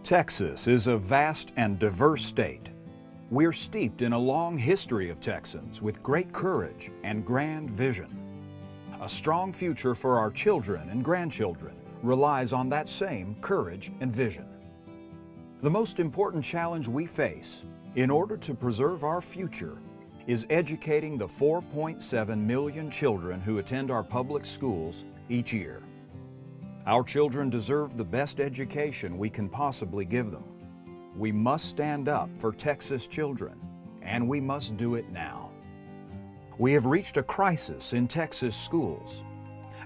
Texas is a vast and diverse state. We're steeped in a long history of Texans with great courage and grand vision. A strong future for our children and grandchildren relies on that same courage and vision. The most important challenge we face in order to preserve our future is educating the 4.7 million children who attend our public schools each year. Our children deserve the best education we can possibly give them. We must stand up for Texas children, and we must do it now. We have reached a crisis in Texas schools.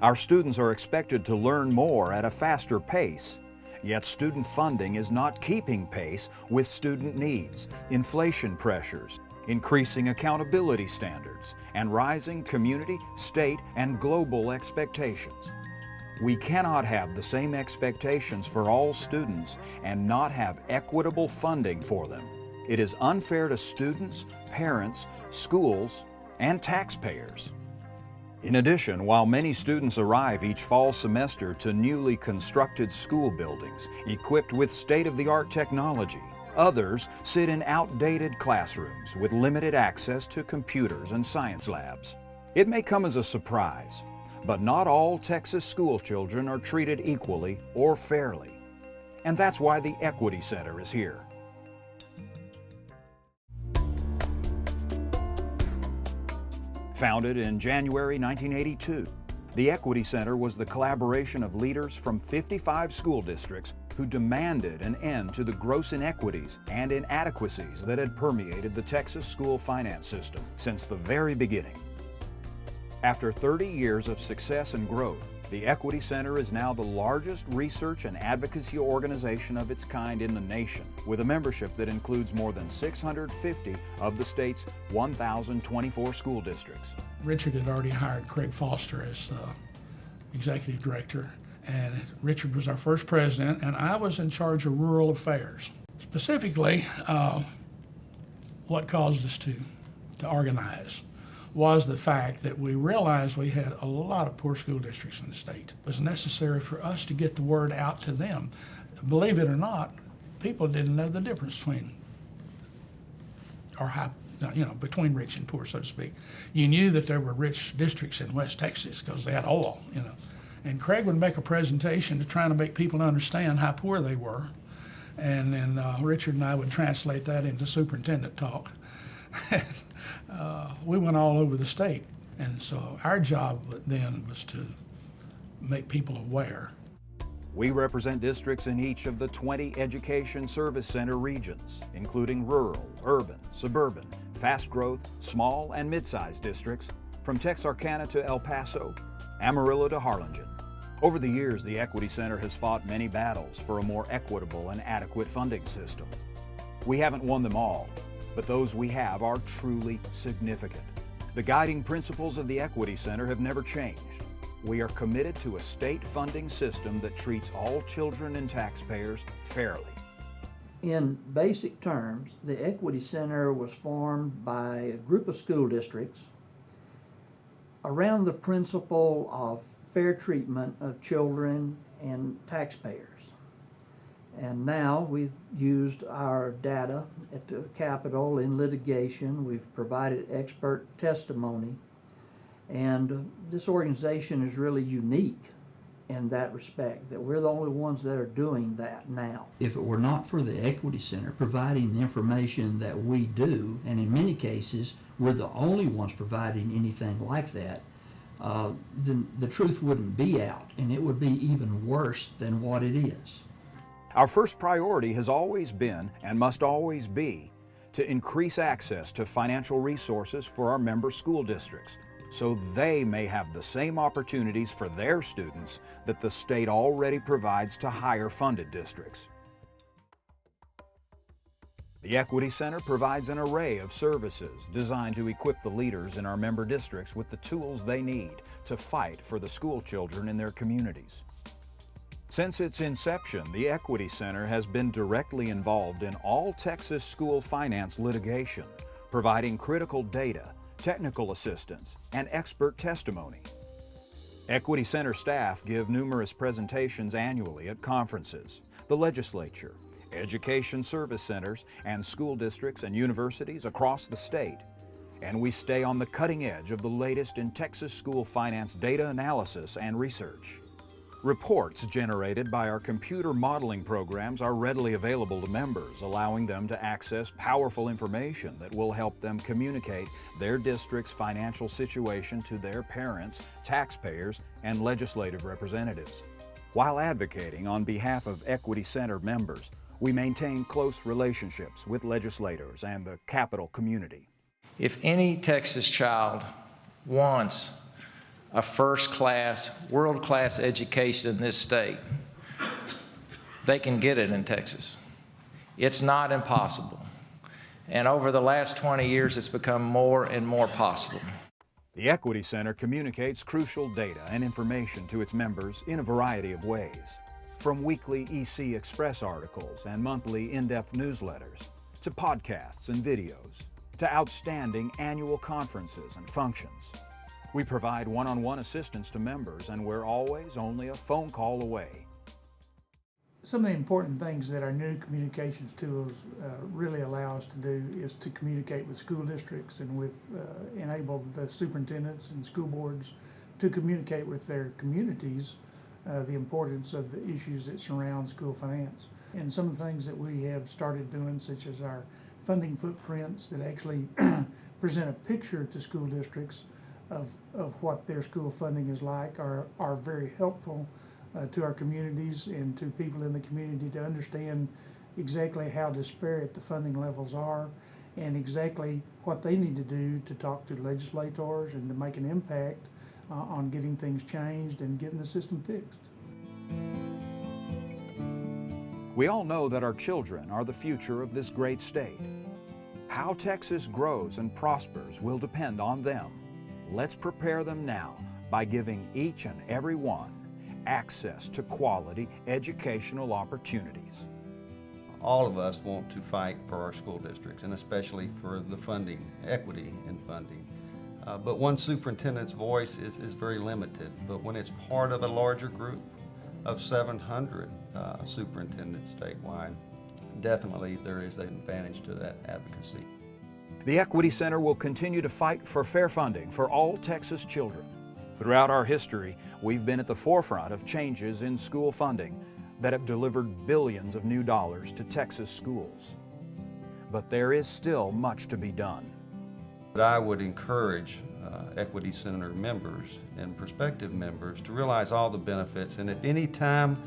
Our students are expected to learn more at a faster pace, yet student funding is not keeping pace with student needs, inflation pressures, increasing accountability standards, and rising community, state, and global expectations. We cannot have the same expectations for all students and not have equitable funding for them. It is unfair to students, parents, schools, and taxpayers. In addition, while many students arrive each fall semester to newly constructed school buildings equipped with state-of-the-art technology, others sit in outdated classrooms with limited access to computers and science labs. It may come as a surprise, but not all Texas school children are treated equally or fairly. And that's why the Equity Center is here. Founded in January 1982, the Equity Center was the collaboration of leaders from 55 school districts who demanded an end to the gross inequities and inadequacies that had permeated the Texas school finance system since the very beginning. After 30 years of success and growth, the Equity Center is now the largest research and advocacy organization of its kind in the nation, with a membership that includes more than 650 of the state's 1,024 school districts. Richard had already hired Craig Foster as executive director, and Richard was our first president, and I was in charge of rural affairs. Specifically, what caused us to organize was the fact that we realized we had a lot of poor school districts in the state. It was necessary for us to get the word out to them. Believe it or not, people didn't know the difference between between rich and poor, so to speak. You knew that there were rich districts in West Texas because they had oil, And Craig would make a presentation to try to make people understand how poor they were. And then Richard and I would translate that into superintendent talk. We went all over the state, and so our job then was to make people aware. We represent districts in each of the 20 Education Service Center regions, including rural, urban, suburban, fast growth, small and mid-sized districts, from Texarkana to El Paso, Amarillo to Harlingen. Over the years, the Equity Center has fought many battles for a more equitable and adequate funding system. We haven't won them all, but those we have are truly significant. The guiding principles of the Equity Center have never changed. We are committed to a state funding system that treats all children and taxpayers fairly. In basic terms, the Equity Center was formed by a group of school districts around the principle of fair treatment of children and taxpayers. And now we've used our data at the Capitol in litigation. We've provided expert testimony. And this organization is really unique in that respect, that we're the only ones that are doing that now. If it were not for the Equity Center providing the information that we do, and in many cases we're the only ones providing anything like that, then the truth wouldn't be out, and it would be even worse than what it is. Our first priority has always been, and must always be, to increase access to financial resources for our member school districts, so they may have the same opportunities for their students that the state already provides to higher funded districts. The Equity Center provides an array of services designed to equip the leaders in our member districts with the tools they need to fight for the school children in their communities. Since its inception, the Equity Center has been directly involved in all Texas school finance litigation, providing critical data, technical assistance, and expert testimony. Equity Center staff give numerous presentations annually at conferences, the legislature, education service centers, and school districts and universities across the state. And we stay on the cutting edge of the latest in Texas school finance data analysis and research. Reports generated by our computer modeling programs are readily available to members, allowing them to access powerful information that will help them communicate their district's financial situation to their parents, taxpayers, and legislative representatives. While advocating on behalf of Equity Center members, we maintain close relationships with legislators and the Capitol community. If any Texas child wants a first-class, world-class education in this state, they can get it in Texas. It's not impossible. And over the last 20 years, it's become more and more possible. The Equity Center communicates crucial data and information to its members in a variety of ways, from weekly EC Express articles and monthly in-depth newsletters, to podcasts and videos, to outstanding annual conferences and functions. We provide one-on-one assistance to members, and we're always only a phone call away. Some of the important things that our new communications tools really allow us to do is to communicate with school districts and with enable the superintendents and school boards to communicate with their communities the importance of the issues that surround school finance. And some of the things that we have started doing, such as our funding footprints that actually present a picture to school districts of what their school funding is like, are very helpful to our communities and to people in the community to understand exactly how disparate the funding levels are and exactly what they need to do to talk to legislators and to make an impact on getting things changed and getting the system fixed. We all know that our children are the future of this great state. How Texas grows and prospers will depend on them. Let's prepare them now by giving each and every one access to quality educational opportunities. All of us want to fight for our school districts, and especially for the funding, equity in funding. But one superintendent's voice is very limited. But when it's part of a larger group of 700 superintendents statewide, definitely there is an advantage to that advocacy. The Equity Center will continue to fight for fair funding for all Texas children. Throughout our history, we've been at the forefront of changes in school funding that have delivered billions of new dollars to Texas schools. But there is still much to be done. But I would encourage Equity Center members and prospective members to realize all the benefits, and if any time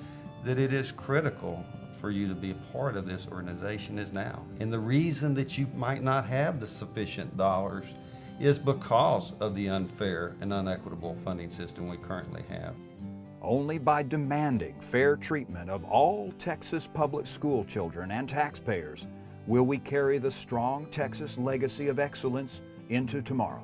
that it is critical for you to be a part of this organization is now. And the reason that you might not have the sufficient dollars is because of the unfair and unequitable funding system we currently have. Only by demanding fair treatment of all Texas public school children and taxpayers will we carry the strong Texas legacy of excellence into tomorrow.